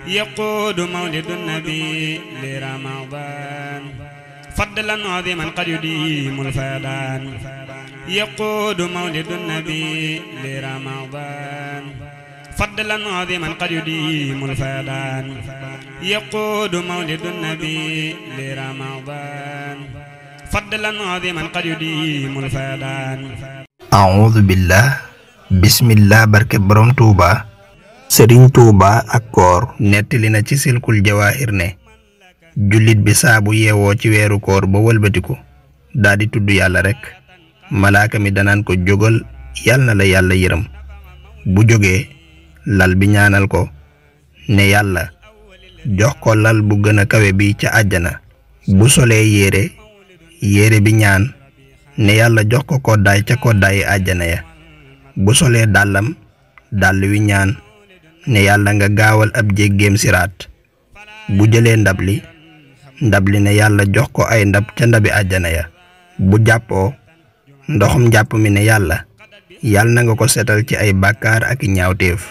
يقود مولد النبي لرمضان فضلا عظيما قد يديم الفيضان يقود مولد النبي لرمضان فضلا عظيما قد يديم الفيضان يقود مولد النبي لرمضان فضلا عظيما قد يديم الفيضان أعوذ بالله بسم الله barke borom Touba Serigne Touba ak koor nettali na ci silkul jawahir ne jullit bi saa bu yeewoo ci weeru koor ba wëlbatiku daa di tudd yàlla rek malaaka mi danaan ko jógal yal na la yàlla yërëm bu jógee lal bi ñaanal ko ne yàlla jox ko lal bu gën a kawe bi ca àjjana bu solee yére bi ñaan ne yàlla jox ko koddaay ca koddaayi àjjana ya bu solee dàllam dàll wi ñaan ne yàlla nga gaawal ab jéggeem siraat bu jëlee ndab li ne yàlla jox ko ay ndab ca ndabi àjjana ya bu jàppoo ndoxum njàpp mi ne yàlla na nga ko setal ci ay bàkkaar ak ñaawteef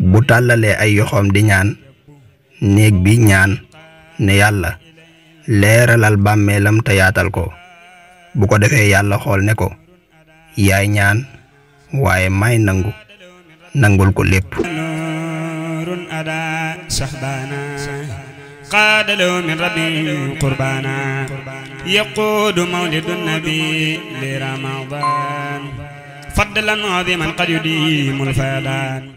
bu tàllalee ay yoxoom di ñaan néeg bi ñaan ne yàlla leeralal bàmmeelam te yaatal ko bu ko defee yàlla xool ne ko yaay ñaan waaye may nangul ko lépp قاد له من ربي قربانا يقود مولد النبي لرمضان فضلا عظيما قد يديم الفيضان